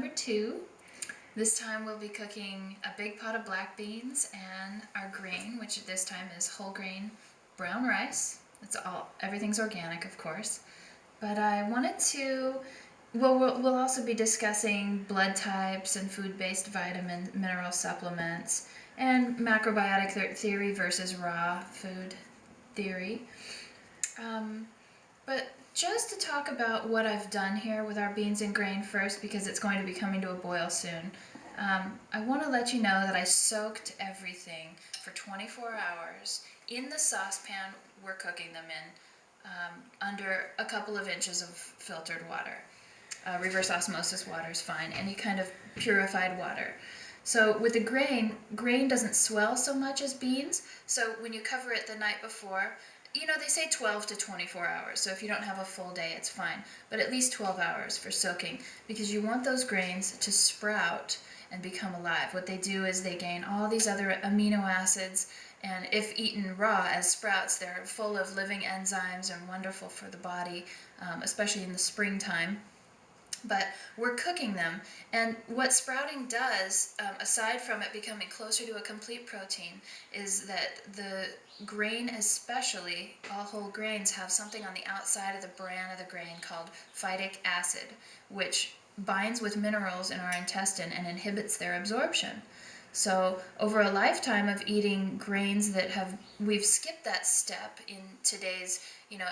number 2. This time we'll be cooking a big pot of black beans and our grain, which at this time is whole grain brown rice. Everything's organic, of course. But I wanted to, we'll also be discussing blood types and food-based vitamin, mineral supplements, and macrobiotic theory versus raw food theory. But just to talk about what I've done here with our beans and grain first, because it's going to be coming to a boil soon, I want to let you know that I soaked everything for 24 hours in the saucepan we're cooking them in, under a couple of inches of filtered water. Reverse osmosis water is fine, any kind of purified water. So with the grain doesn't swell so much as beans, so when you cover it the night before, they say 12 to 24 hours, so if you don't have a full day, it's fine. But at least 12 hours for soaking, because you want those grains to sprout and become alive. What they do is they gain all these other amino acids, and if eaten raw as sprouts, they're full of living enzymes and wonderful for the body, especially in the springtime. But we're cooking them, and what sprouting does, aside from it becoming closer to a complete protein, is that the grain especially, all whole grains, have something on the outside of the bran of the grain called phytic acid, which binds with minerals in our intestine and inhibits their absorption. So over a lifetime of eating grains we've skipped that step in today's,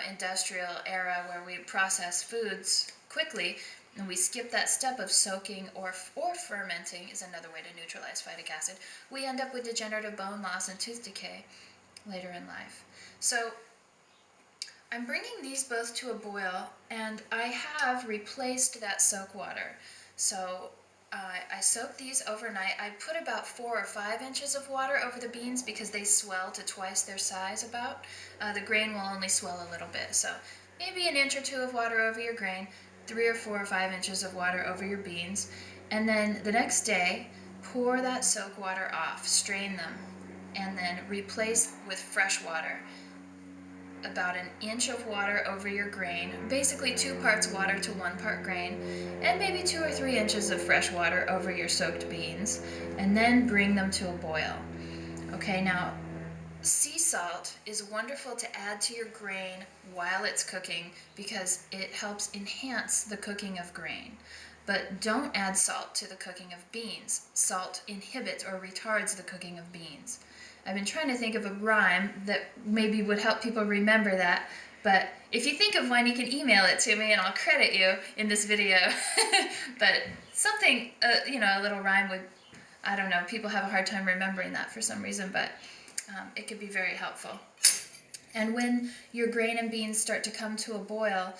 industrial era where we process foods quickly, and we skip that step of soaking or fermenting is another way to neutralize phytic acid. We end up with degenerative bone loss and tooth decay later in life. So I'm bringing these both to a boil, and I have replaced that soak water. So I soaked these overnight. I put about 4 or 5 inches of water over the beans because they swell to twice their size about. The grain will only swell a little bit, so maybe an inch or 2 of water over your grain, 3 or 4 or 5 inches of water over your beans, and then the next day pour that soak water off, strain them, and then replace with fresh water. About an inch of water over your grain, basically 2 parts water to 1 part grain, and maybe 2 or 3 inches of fresh water over your soaked beans, and then bring them to a boil. Okay, now sea salt is wonderful to add to your grain while it's cooking because it helps enhance the cooking of grain. But don't add salt to the cooking of beans. Salt inhibits or retards the cooking of beans. I've been trying to think of a rhyme that maybe would help people remember that, but if you think of one, you can email it to me and I'll credit you in this video. But something, a little rhyme would, I don't know, people have a hard time remembering that for some reason, but it could be very helpful. And when your grain and beans start to come to a boil,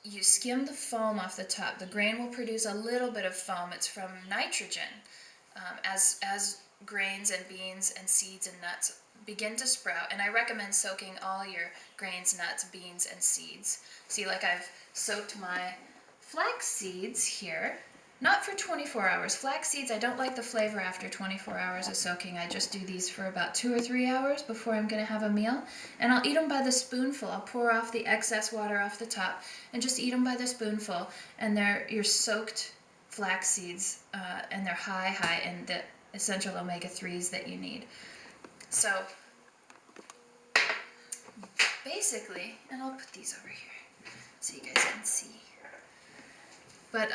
you skim the foam off the top. The grain will produce a little bit of foam. It's from nitrogen. As grains and beans and seeds and nuts begin to sprout, and I recommend soaking all your grains, nuts, beans, and seeds. See, like I've soaked my flax seeds here. Not for 24 hours. Flax seeds, I don't like the flavor after 24 hours of soaking. I just do these for about 2 or 3 hours before I'm going to have a meal. And I'll eat them by the spoonful. I'll pour off the excess water off the top and just eat them by the spoonful. And they're your soaked flax seeds, and they're high in the essential omega-3s that you need. So basically, and I'll put these over here so you guys can see. But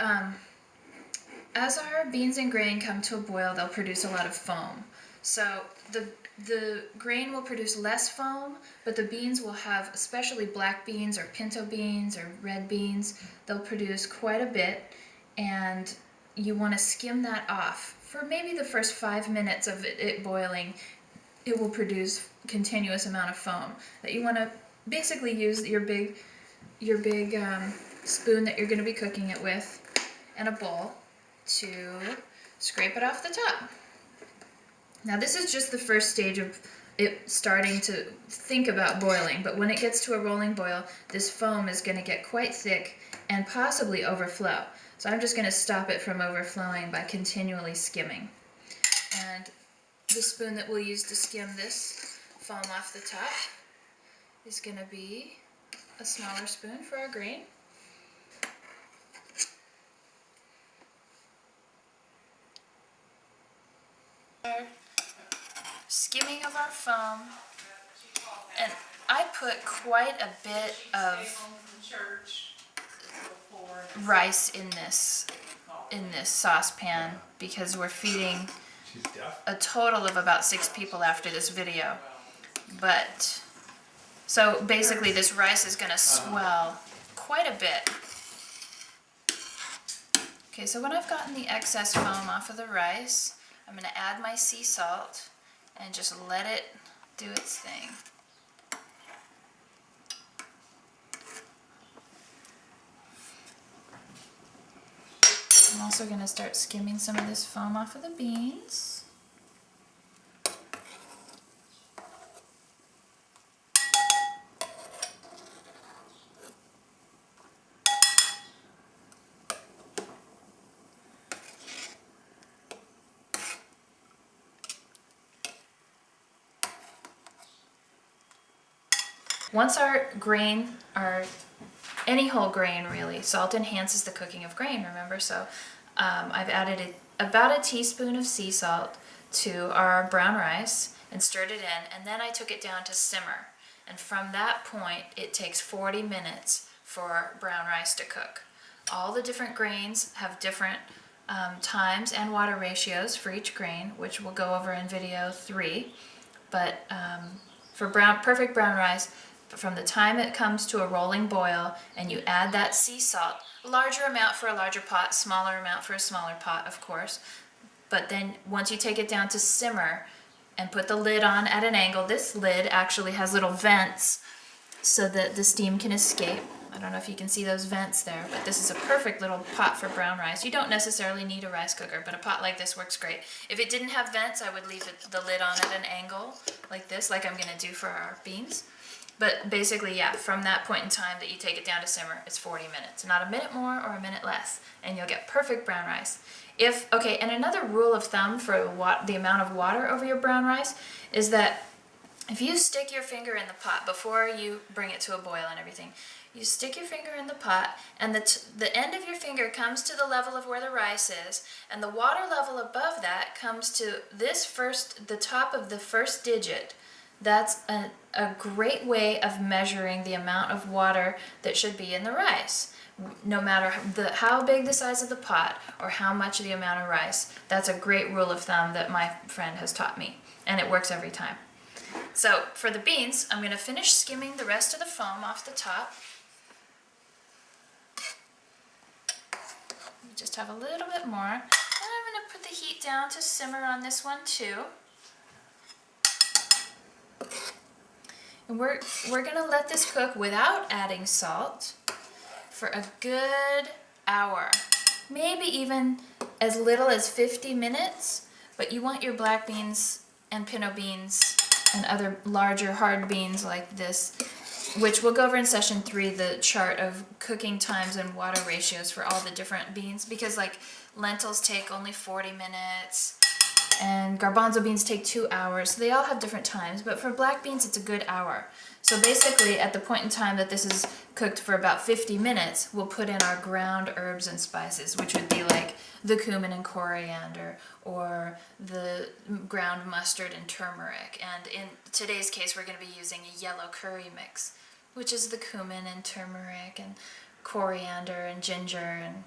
as our beans and grain come to a boil, they'll produce a lot of foam. So the grain will produce less foam, but the beans will have, especially black beans or pinto beans or red beans, they'll produce quite a bit, and you want to skim that off. For maybe the first 5 minutes of it boiling, it will produce a continuous amount of foam that you want to basically use your big spoon that you're going to be cooking it with and a bowl to scrape it off the top. Now this is just the first stage of it starting to think about boiling, but when it gets to a rolling boil, this foam is going to get quite thick and possibly overflow. So I'm just going to stop it from overflowing by continually skimming. And the spoon that we'll use to skim this foam off the top is going to be a smaller spoon for our grain. skimming of our foam, and I put quite a bit of rice in this saucepan because we're feeding a total of about 6 people after this video. But so basically this rice is going to swell quite a bit. Okay, so when I've gotten the excess foam off of the rice, I'm going to add my sea salt and just let it do its thing. I'm also going to start skimming some of this foam off of the beans. Once our grain, any whole grain really, salt enhances the cooking of grain, remember? So I've added about a teaspoon of sea salt to our brown rice and stirred it in, and then I took it down to simmer. And from that point, it takes 40 minutes for brown rice to cook. All the different grains have different times and water ratios for each grain, which we'll go over in video 3. But for perfect brown rice, from the time it comes to a rolling boil and you add that sea salt, larger amount for a larger pot, smaller amount for a smaller pot, of course. But then once you take it down to simmer and put the lid on at an angle, this lid actually has little vents so that the steam can escape. I don't know if you can see those vents there, but this is a perfect little pot for brown rice. You don't necessarily need a rice cooker, but a pot like this works great. If it didn't have vents, I would leave the lid on at an angle like this, like I'm going to do for our beans. But basically, yeah, from that point in time that you take it down to simmer, it's 40 minutes. Not a minute more or a minute less, and you'll get perfect brown rice. Okay, and another rule of thumb for the amount of water over your brown rice is that if you stick your finger in the pot before you bring it to a boil and everything, you stick your finger in the pot, and the end of your finger comes to the level of where the rice is, and the water level above that comes to the top of the first digit. That's a great way of measuring the amount of water that should be in the rice. No matter how big the size of the pot or how much the amount of rice, that's a great rule of thumb that my friend has taught me, and it works every time. So for the beans, I'm going to finish skimming the rest of the foam off the top. Just have a little bit more. And I'm going to put the heat down to simmer on this one too. And we're going to let this cook without adding salt for a good hour. Maybe even as little as 50 minutes, but you want your black beans and pinto beans and other larger hard beans like this, which we'll go over in session 3, the chart of cooking times and water ratios for all the different beans, because like lentils take only 40 minutes and garbanzo beans take 2 hours. So they all have different times, but for black beans it's a good hour. So basically at the point in time that this is cooked for about 50 minutes, we'll put in our ground herbs and spices, which would be like the cumin and coriander, or the ground mustard and turmeric. And in today's case, we're going to be using a yellow curry mix, which is the cumin and turmeric and coriander and ginger and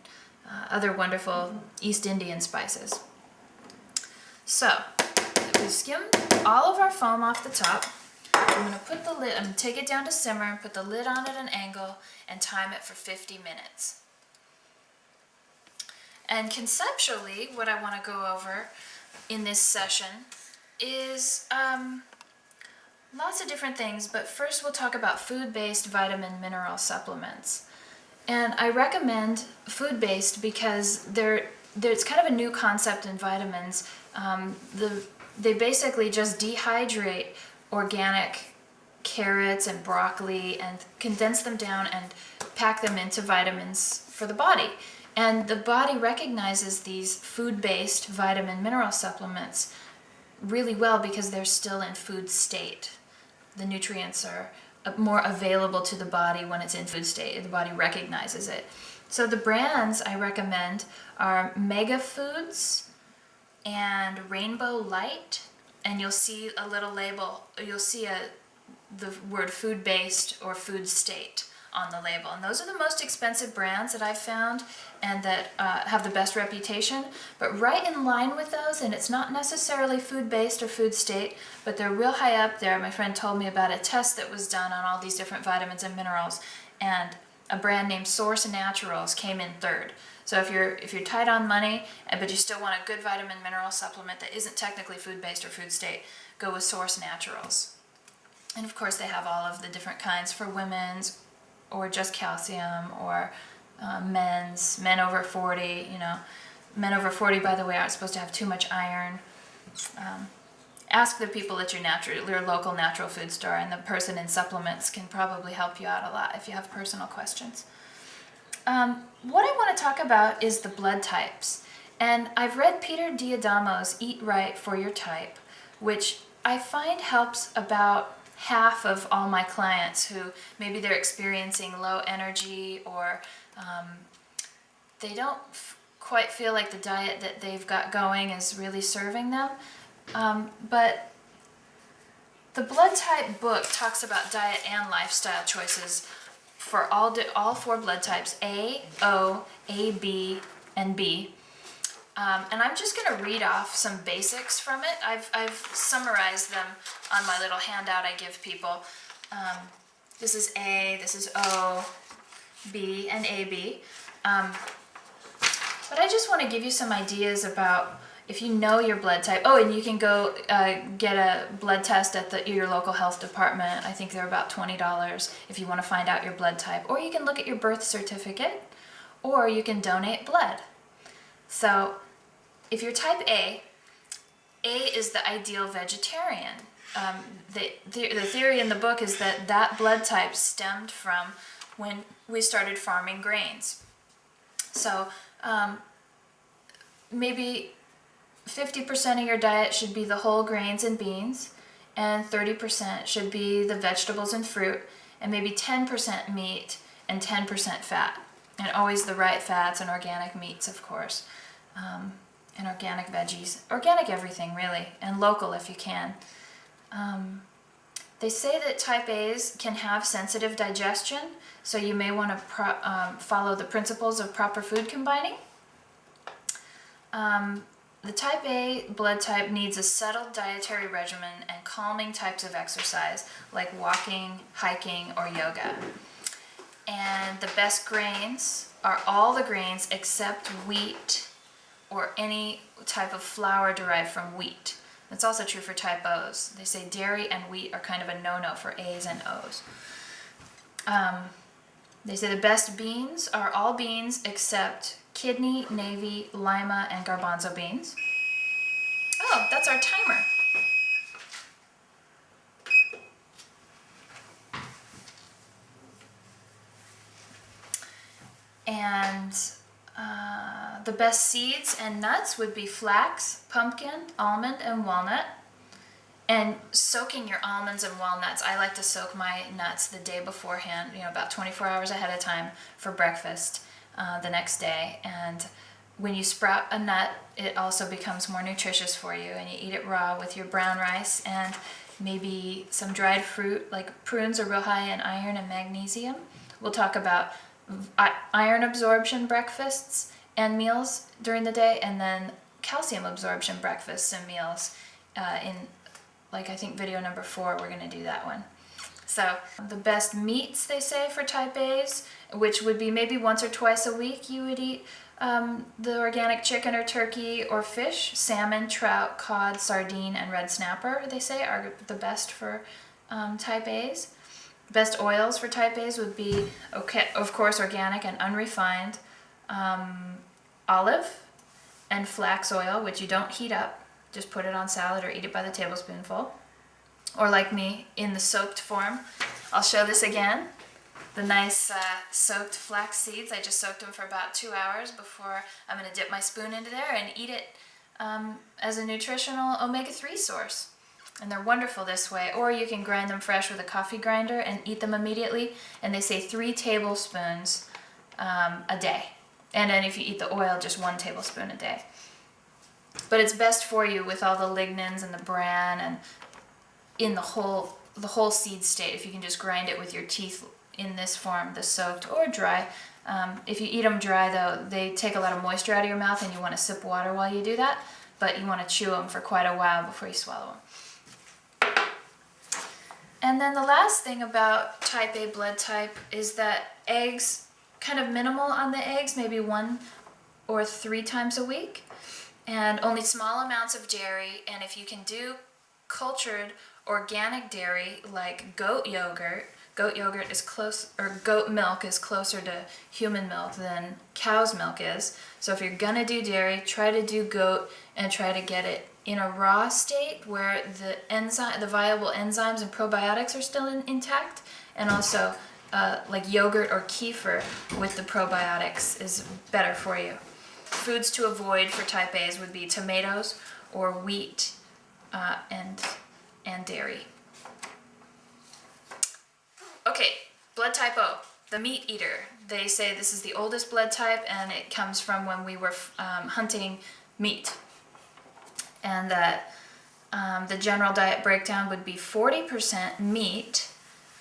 other wonderful East Indian spices. So, we skimmed all of our foam off the top. I'm going to take it down to simmer and put the lid on at an angle and time it for 50 minutes. And conceptually, what I want to go over in this session is lots of different things, but first we'll talk about food-based vitamin mineral supplements. And I recommend food-based because it's kind of a new concept in vitamins. They basically just dehydrate organic carrots and broccoli and condense them down and pack them into vitamins for the body. And the body recognizes these food-based vitamin mineral supplements really well because they're still in food state. The nutrients are more available to the body when it's in food state. The body recognizes it. So the brands I recommend are Mega Foods and Rainbow Light and you'll see a little label, you'll see the word food-based or food state on the label. And those are the most expensive brands that I've found and that have the best reputation. But right in line with those, and it's not necessarily food-based or food state, but they're real high up there. My friend told me about a test that was done on all these different vitamins and minerals, and a brand named Source Naturals came in third. So if you're tight on money, but you still want a good vitamin mineral supplement that isn't technically food-based or food state, go with Source Naturals. And of course they have all of the different kinds for women's, or just calcium, or men over 40. Men over 40, by the way, aren't supposed to have too much iron. Ask the people at your local natural food store, and the person in supplements can probably help you out a lot if you have personal questions. What I want to talk about is the blood types. And I've read Peter Diadamo's Eat Right for Your Type, which I find helps about half of all my clients who maybe they're experiencing low energy, or they don't quite feel like the diet that they've got going is really serving them. But the blood type book talks about diet and lifestyle choices for all 4 blood types, A, O, AB, and B. And I'm just going to read off some basics from it. I've summarized them on my little handout I give people. This is A, this is O, B, and AB. But I just want to give you some ideas about if you know your blood type. Oh, and you can go get a blood test at your local health department. I think they're about $20 if you want to find out your blood type. Or you can look at your birth certificate, or you can donate blood. So if you're type A is the ideal vegetarian. The theory in the book is that blood type stemmed from when we started farming grains. So maybe 50% of your diet should be the whole grains and beans, and 30% should be the vegetables and fruit, and maybe 10% meat and 10% fat. And always the right fats and organic meats, of course. And organic veggies, organic everything really, and local if you can. They say that type A's can have sensitive digestion, so you may want to follow the principles of proper food combining. The type A blood type needs a settled dietary regimen and calming types of exercise like walking, hiking, or yoga. And the best grains are all the grains except wheat or any type of flour derived from wheat. That's also true for type O's. They say dairy and wheat are kind of a no-no for A's and O's. They say the best beans are all beans except kidney, navy, lima, and garbanzo beans. Oh, that's our timer. And the best seeds and nuts would be flax, pumpkin, almond, and walnut. And soaking your almonds and walnuts, I like to soak my nuts the day beforehand, about 24 hours ahead of time for breakfast the next day. And when you sprout a nut, it also becomes more nutritious for you, and you eat it raw with your brown rice and maybe some dried fruit, like prunes are real high in iron and magnesium. We'll talk about iron absorption breakfasts and meals during the day, and then calcium absorption breakfasts and meals in, like, I think video number 4, we're going to do that one. So the best meats, they say, for type A's, which would be maybe once or twice a week you would eat the organic chicken or turkey or fish. Salmon, trout, cod, sardine, and red snapper, they say, are the best for type A's. Best oils for type A's would be, okay, of course, organic and unrefined, olive and flax oil, which you don't heat up. Just put it on salad or eat it by the tablespoonful. Or like me, in the soaked form. I'll show this again. The nice soaked flax seeds. I just soaked them for about 2 hours before I'm going to dip my spoon into there and eat it as a nutritional omega-3 source. And they're wonderful this way. Or you can grind them fresh with a coffee grinder and eat them immediately. And they say 3 tablespoons a day. And then if you eat the oil, just 1 tablespoon a day. But it's best for you with all the lignans and the bran and in the whole seed state. If you can just grind it with your teeth in this form, the soaked or dry. If you eat them dry though, they take a lot of moisture out of your mouth and you want to sip water while you do that, but you want to chew them for quite a while before you swallow them. And then the last thing about type A blood type is that eggs, kind of minimal on the eggs, maybe 1 or 3 times a week, and only small amounts of dairy. And if you can do cultured organic dairy like goat yogurt is close, or goat milk is closer to human milk than cow's milk is. So if you're gonna do dairy, try to do goat and try to get it in a raw state where the viable enzymes and probiotics are still intact, and also like yogurt or kefir with the probiotics is better for you. Foods to avoid for type A's would be tomatoes or wheat and dairy. Okay, blood type O, the meat eater. They say this is the oldest blood type, and it comes from when we were hunting meat. And that the general diet breakdown would be 40% meat,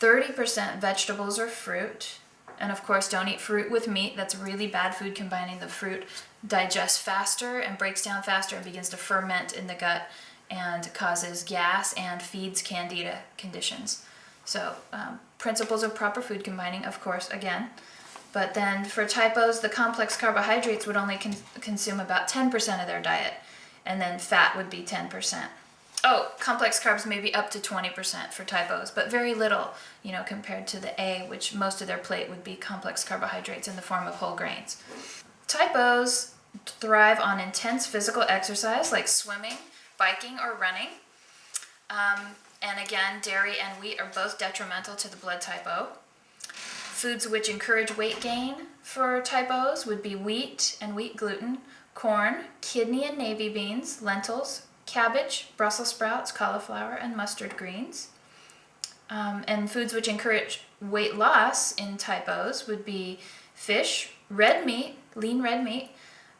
30% vegetables or fruit, and of course don't eat fruit with meat. That's really bad food combining. The fruit digests faster and breaks down faster and begins to ferment in the gut and causes gas and feeds candida conditions. So principles of proper food combining, of course, again. But then for type O's, the complex carbohydrates would only consume about 10% of their diet, and then fat would be 10%. Oh, complex carbs may be up to 20% for type O's, but very little, compared to the A, which most of their plate would be complex carbohydrates in the form of whole grains. Type O's thrive on intense physical exercise like swimming, biking, or running. And again, dairy and wheat are both detrimental to the blood type O. Foods which encourage weight gain for type O's would be wheat and wheat gluten, corn, kidney and navy beans, lentils, cabbage, Brussels sprouts, cauliflower, and mustard greens. And foods which encourage weight loss in type O's would be fish, red meat, lean red meat,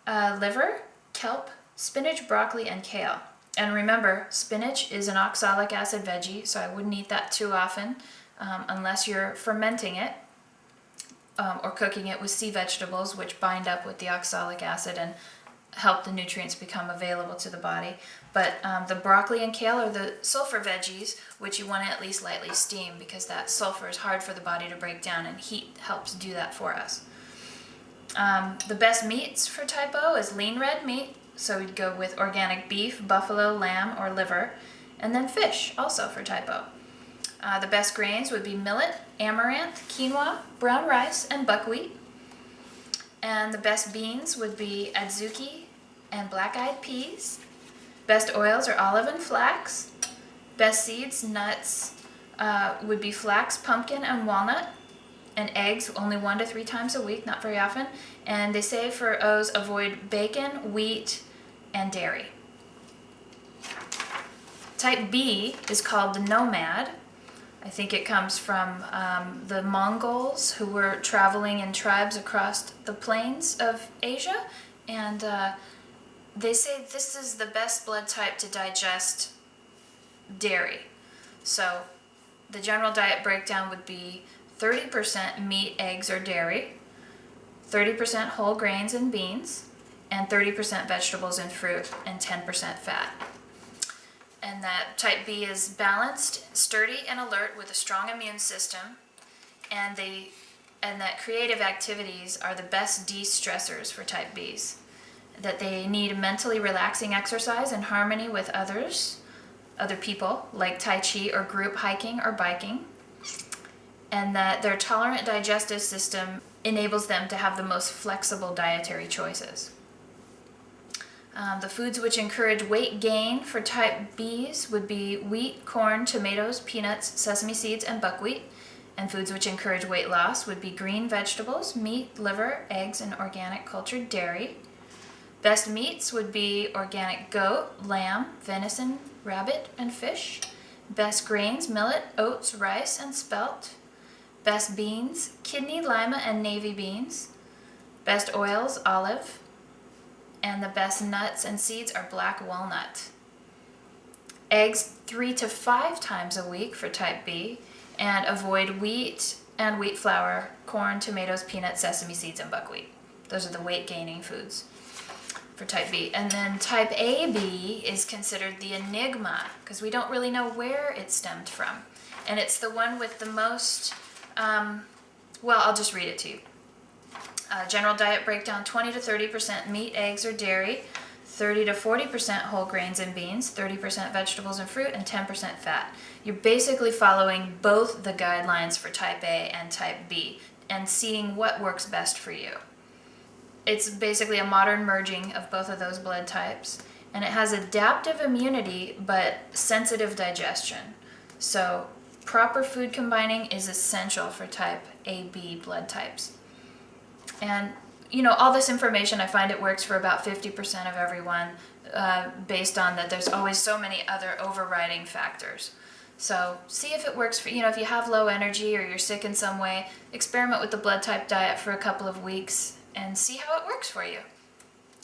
liver, kelp, spinach, broccoli, and kale. And remember, spinach is an oxalic acid veggie, so I wouldn't eat that too often unless you're fermenting it or cooking it with sea vegetables, which bind up with the oxalic acid and help the nutrients become available to the body. But the broccoli and kale are the sulfur veggies, which you want to at least lightly steam because that sulfur is hard for the body to break down, and heat helps do that for us. The best meats for type O is lean red meat, so we'd go with organic beef, buffalo, lamb, or liver, and then fish also for type O. The best grains would be millet, amaranth, quinoa, brown rice, and buckwheat. And the best beans would be adzuki and black-eyed peas. Best oils are olive and flax. Best seeds, nuts, would be flax, pumpkin, and walnut. And eggs only 1 to 3 times a week, not very often. And they say for O's, avoid bacon, wheat, and dairy. Type B is called the nomad. I think it comes from the Mongols who were traveling in tribes across the plains of Asia. And they say this is the best blood type to digest dairy. So the general diet breakdown would be 30% meat, eggs, or dairy, 30% whole grains and beans, and 30% vegetables and fruit, and 10% fat. And that type B is balanced, sturdy, and alert with a strong immune system, and that creative activities are the best de-stressors for type Bs. That they need mentally relaxing exercise in harmony with other people, like Tai Chi or group hiking or biking, and that their tolerant digestive system enables them to have the most flexible dietary choices. The foods which encourage weight gain for type Bs would be wheat, corn, tomatoes, peanuts, sesame seeds, and buckwheat. And foods which encourage weight loss would be green vegetables, meat, liver, eggs, and organic cultured dairy. Best meats would be organic goat, lamb, venison, rabbit, and fish. Best grains, millet, oats, rice, and spelt. Best beans, kidney, lima, and navy beans. Best oils, olive. and the best nuts and seeds are black walnut. Eggs 3 to 5 times a week for type B, and avoid wheat and wheat flour, corn, tomatoes, peanuts, sesame seeds, and buckwheat. Those are the weight gaining foods for type B. And then type AB is considered the enigma because we don't really know where it stemmed from. And it's the one with the most, I'll just read it to you. General diet breakdown: 20 to 30% meat, eggs, or dairy, 30 to 40% whole grains and beans, 30% vegetables and fruit, and 10% fat. You're basically following both the guidelines for type A and type B and seeing what works best for you. It's basically a modern merging of both of those blood types, and it has adaptive immunity but sensitive digestion. So proper food combining is essential for type AB blood types. And all this information, I find it works for about 50% of everyone, based on that there's always so many other overriding factors. So see if it works for, if you have low energy or you're sick in some way, experiment with the blood type diet for a couple of weeks and see how it works for you.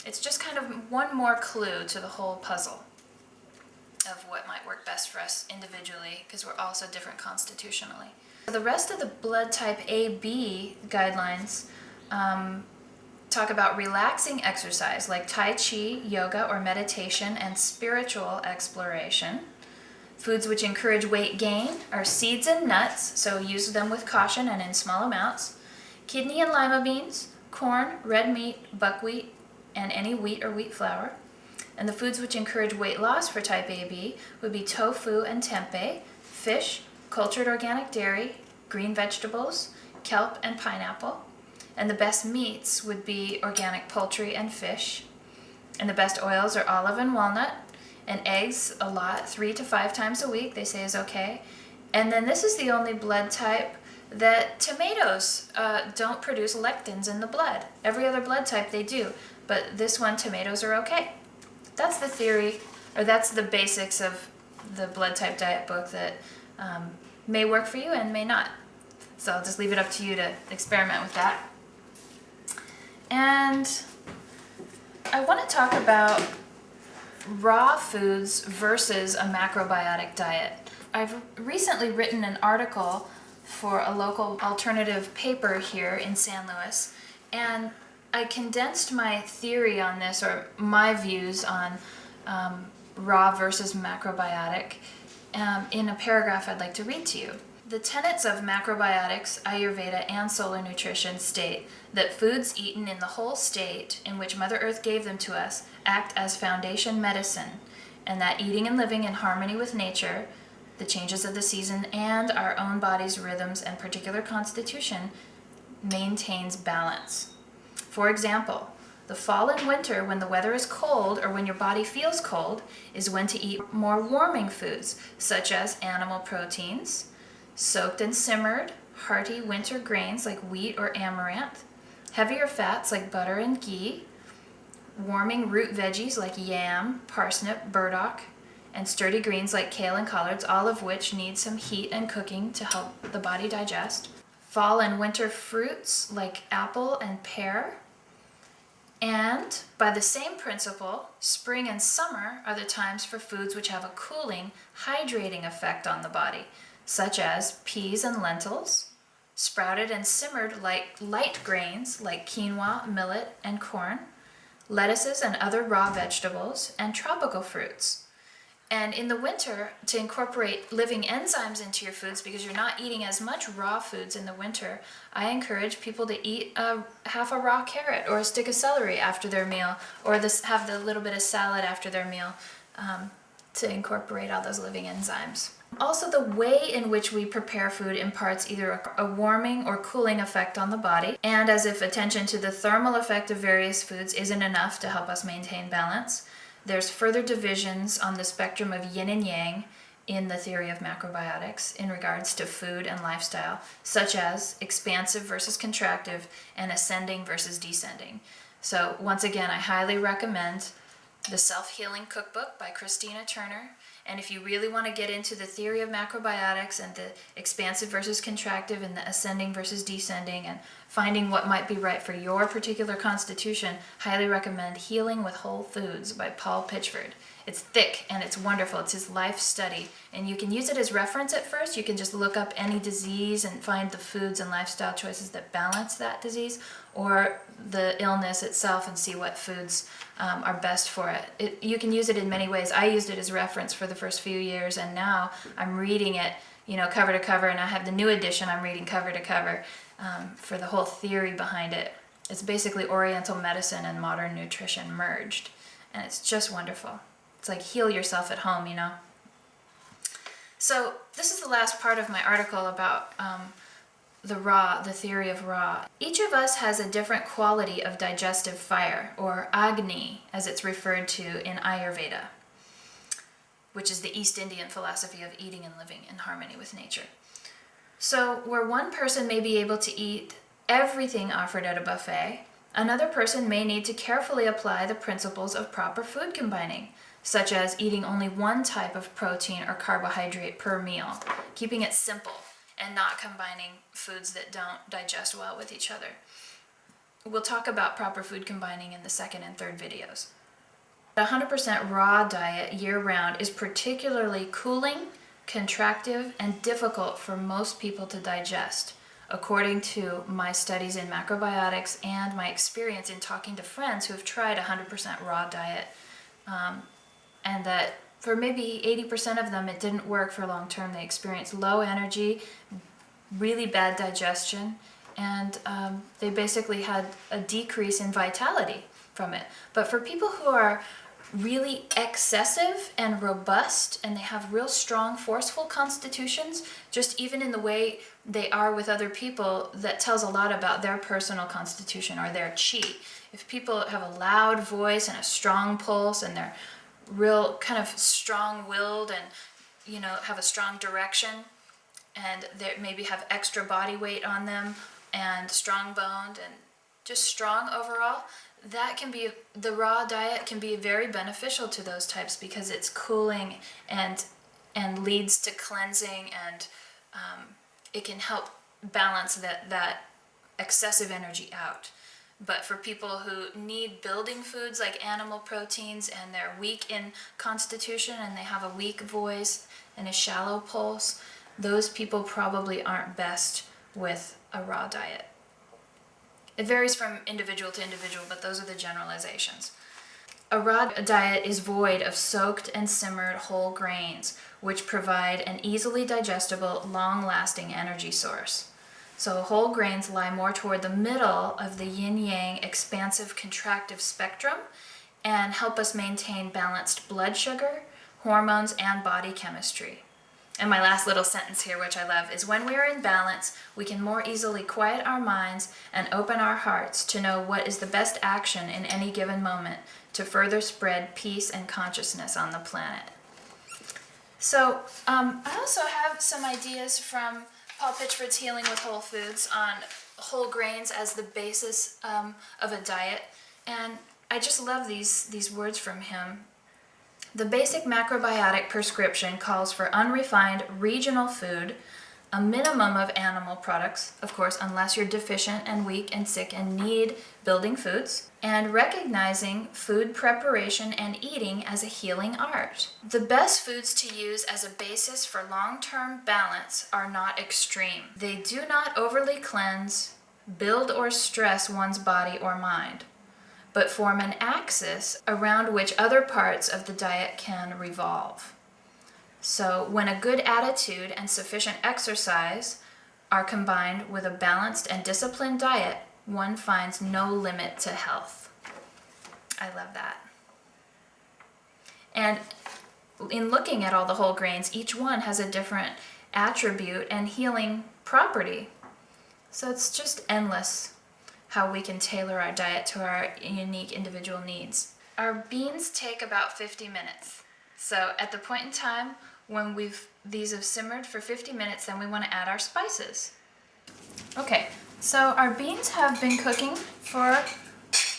It's just kind of one more clue to the whole puzzle of what might work best for us individually, because we're all so different constitutionally. The rest of the blood type AB guidelines talk about relaxing exercise like Tai Chi, yoga, or meditation, and spiritual exploration. Foods which encourage weight gain are seeds and nuts, so use them with caution and in small amounts. Kidney and lima beans, corn, red meat, buckwheat, and any wheat or wheat flour. And the foods which encourage weight loss for type AB would be tofu and tempeh, fish, cultured organic dairy, green vegetables, kelp, and pineapple. And the best meats would be organic poultry and fish. And the best oils are olive and walnut. And eggs, a lot, 3 to 5 times a week, they say is okay. And then this is the only blood type that tomatoes don't produce lectins in the blood. Every other blood type they do, but this one, tomatoes are okay. That's the theory, or that's the basics of the blood type diet book that may work for you and may not. So I'll just leave it up to you to experiment with that. And I want to talk about raw foods versus a macrobiotic diet. I've recently written an article for a local alternative paper here in San Luis, and I condensed my theory on this, or my views on raw versus macrobiotic, in a paragraph I'd like to read to you. The tenets of macrobiotics, Ayurveda, and solar nutrition state that foods eaten in the whole state in which Mother Earth gave them to us act as foundation medicine, and that eating and living in harmony with nature, the changes of the season, and our own body's rhythms and particular constitution maintains balance. For example, the fall and winter, when the weather is cold or when your body feels cold, is when to eat more warming foods, such as animal proteins, soaked and simmered, hearty winter grains like wheat or amaranth, heavier fats like butter and ghee, warming root veggies like yam, parsnip, burdock, and sturdy greens like kale and collards, all of which need some heat and cooking to help the body digest. Fall and winter fruits like apple and pear. And by the same principle, spring and summer are the times for foods which have a cooling, hydrating effect on the body, such as peas and lentils, sprouted and simmered like light grains like quinoa, millet, and corn, lettuces and other raw vegetables, and tropical fruits. And in the winter, to incorporate living enzymes into your foods, because you're not eating as much raw foods in the winter, I encourage people to eat half a raw carrot or a stick of celery after their meal, or have the little bit of salad after their meal, to incorporate all those living enzymes. Also, the way in which we prepare food imparts either a warming or cooling effect on the body, and as if attention to the thermal effect of various foods isn't enough to help us maintain balance, there's further divisions on the spectrum of yin and yang in the theory of macrobiotics in regards to food and lifestyle, such as expansive versus contractive and ascending versus descending. So once again, I highly recommend The Self-Healing Cookbook by Christina Turner And if you really want to get into the theory of macrobiotics and the expansive versus contractive and the ascending versus descending and finding what might be right for your particular constitution, highly recommend Healing with Whole Foods by Paul Pitchford. It's thick and it's wonderful. It's his life study. And you can use it as reference at first. You can just look up any disease and find the foods and lifestyle choices that balance that disease, or the illness itself and see what foods are best for it. You can use it in many ways. I used it as reference for the first few years, and now I'm reading it, cover to cover, and I have the new edition I'm reading cover to cover for the whole theory behind it. It's basically Oriental medicine and modern nutrition merged, and it's just wonderful. It's like heal yourself at home, So this is the last part of my article about the theory of raw. Each of us has a different quality of digestive fire, or Agni, as it's referred to in Ayurveda, which is the East Indian philosophy of eating and living in harmony with nature. So where one person may be able to eat everything offered at a buffet, another person may need to carefully apply the principles of proper food combining, such as eating only one type of protein or carbohydrate per meal, keeping it simple and not combining foods that don't digest well with each other. We'll talk about proper food combining in the second and third videos. A 100% raw diet year-round is particularly cooling, contractive, and difficult for most people to digest, according to my studies in macrobiotics and my experience in talking to friends who have tried a 100% raw diet, and that for maybe 80% of them it didn't work for long term. They experienced low energy, really bad digestion, and they basically had a decrease in vitality from it. But for people who are really excessive and robust, and they have real strong, forceful constitutions, just even in the way they are with other people, that tells a lot about their personal constitution or their chi. If people have a loud voice and a strong pulse, and they're real kind of strong-willed and have a strong direction, and they maybe have extra body weight on them and strong-boned and just strong overall, the raw diet can be very beneficial to those types, because it's cooling and leads to cleansing, and it can help balance that excessive energy out. But for people who need building foods like animal proteins, and they're weak in constitution and they have a weak voice and a shallow pulse, those people probably aren't best with a raw diet. It varies from individual to individual, but those are the generalizations. A raw diet is void of soaked and simmered whole grains, which provide an easily digestible, long-lasting energy source. So whole grains lie more toward the middle of the yin-yang expansive contractive spectrum and help us maintain balanced blood sugar, hormones, and body chemistry. And my last little sentence here, which I love, is when we are in balance, we can more easily quiet our minds and open our hearts to know what is the best action in any given moment to further spread peace and consciousness on the planet. So I also have some ideas from Paul Pitchford's Healing with Whole Foods on whole grains as the basis of a diet, and I just love these words from him. The basic macrobiotic prescription calls for unrefined regional food, a minimum of animal products, of course, unless you're deficient and weak and sick and need building foods, and recognizing food preparation and eating as a healing art. The best foods to use as a basis for long-term balance are not extreme. They do not overly cleanse, build, or stress one's body or mind, but form an axis around which other parts of the diet can revolve. So when a good attitude and sufficient exercise are combined with a balanced and disciplined diet, one finds no limit to health. I love that. And in looking at all the whole grains, each one has a different attribute and healing property. So it's just endless how we can tailor our diet to our unique individual needs. Our beans take about 50 minutes. So at the point in time when these have simmered for 50 minutes, then we want to add our spices. Okay, so our beans have been cooking for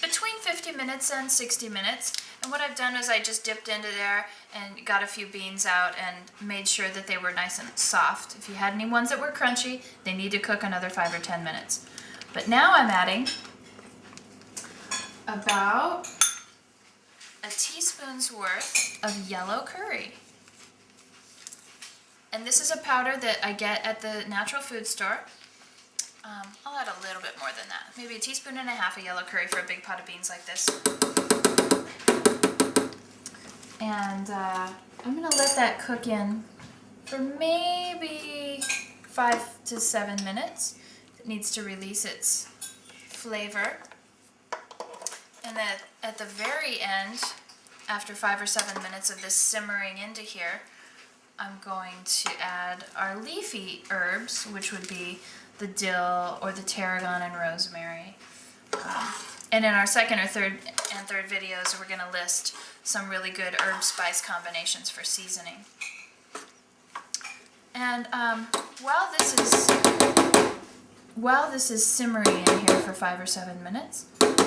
between 50 minutes and 60 minutes, And what I've done is I just dipped into there and got a few beans out and made sure that they were nice and soft. If you had any ones that were crunchy, they need to cook another 5 or 10 minutes. But now I'm adding about a teaspoon's worth of yellow curry. And this is a powder that I get at the natural food store. I'll add a little bit more than that. Maybe a teaspoon and a half of yellow curry for a big pot of beans like this. And I'm going to let that cook in for maybe 5 to 7 minutes. It needs to release its flavor. And then at the very end, after 5 or 7 minutes of this simmering into here, I'm going to add our leafy herbs, which would be the dill or the tarragon and rosemary. And in our second or third videos, we're going to list some really good herb spice combinations for seasoning. And while this is simmering in here for 5 or 7 minutes,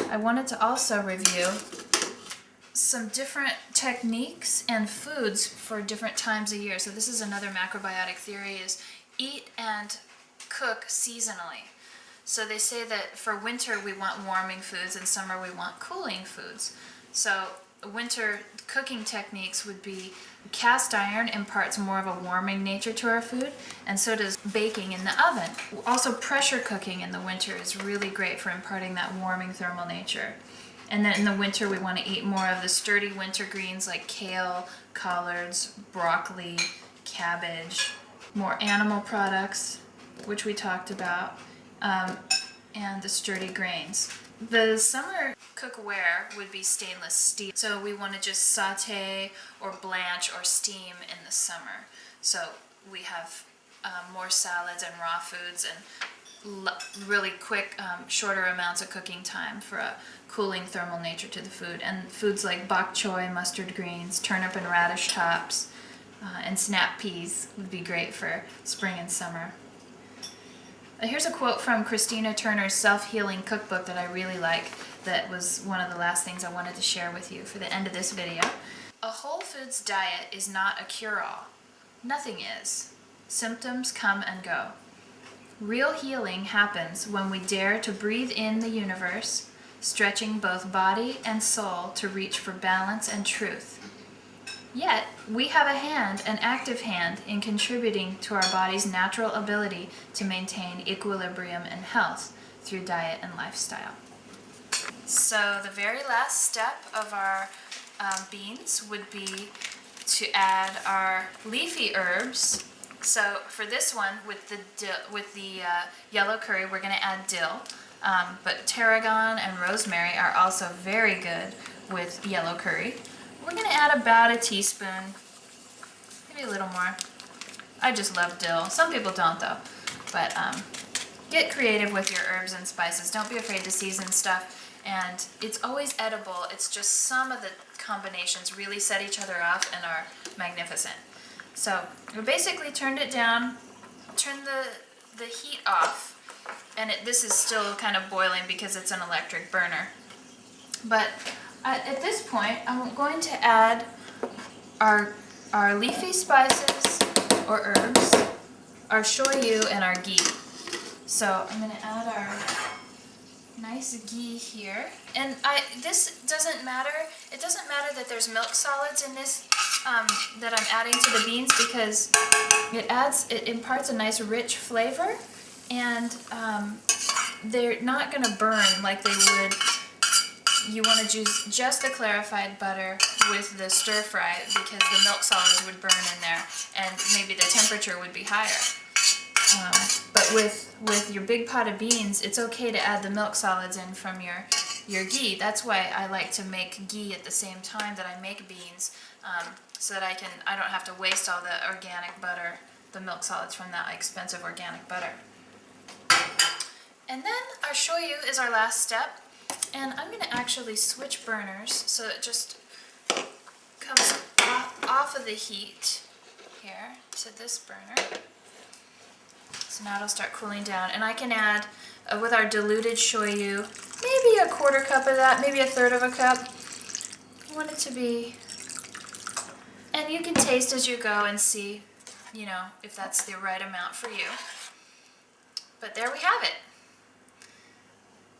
I wanted to also review some different techniques and foods for different times of year. So this is another macrobiotic theory, is eat and cook seasonally. So they say that for winter we want warming foods and summer we want cooling foods. So winter cooking techniques would be cast iron imparts more of a warming nature to our food, and so does baking in the oven. Also pressure cooking in the winter is really great for imparting that warming thermal nature. And then in the winter we want to eat more of the sturdy winter greens like kale, collards, broccoli, cabbage, more animal products, which we talked about, and the sturdy grains. The summer cookware would be stainless steel, so we want to just saute or blanch or steam in the summer. So we have more salads and raw foods and really quick, shorter amounts of cooking time for a cooling thermal nature to the food. And foods like bok choy, mustard greens, turnip and radish tops, and snap peas would be great for spring and summer. Here's a quote from Christina Turner's Self-Healing Cookbook that I really like, that was one of the last things I wanted to share with you for the end of this video. A whole foods diet is not a cure-all. Nothing is. Symptoms come and go. Real healing happens when we dare to breathe in the universe, stretching both body and soul to reach for balance and truth. Yet, we have a hand, an active hand, in contributing to our body's natural ability to maintain equilibrium and health through diet and lifestyle. So the very last step of our beans would be to add our leafy herbs. So for this one, with the yellow curry, we're going to add dill. But tarragon and rosemary are also very good with yellow curry. We're going to add about a teaspoon, maybe a little more. I just love dill. Some people don't though. But get creative with your herbs and spices. Don't be afraid to season stuff. And it's always edible. It's just some of the combinations really set each other off and are magnificent. So we basically turned it down, turned the heat off, and this is still kind of boiling because it's an electric burner. But at this point, I'm going to add our leafy spices or herbs, our shoyu, and our ghee. So I'm going to add our nice ghee here. And this doesn't matter. It doesn't matter that there's milk solids in this that I'm adding to the beans, because it imparts a nice rich flavor, and they're not going to burn like they would. You want to use just the clarified butter with the stir fry, because the milk solids would burn in there and maybe the temperature would be higher. But with your big pot of beans, it's okay to add the milk solids in from your ghee. That's why I like to make ghee at the same time that I make beans, so that I don't have to waste all the organic butter, the milk solids from that expensive organic butter. And then our shoyu is our last step. And I'm going to actually switch burners so it just comes off of the heat here to this burner. So now it'll start cooling down. And I can add, with our diluted shoyu, maybe a 1/4 cup of that, maybe 1/3 of a cup. I want it to be, and you can taste as you go and see, you know, if that's the right amount for you. But there we have it.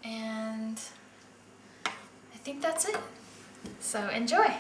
And I think that's it. So enjoy.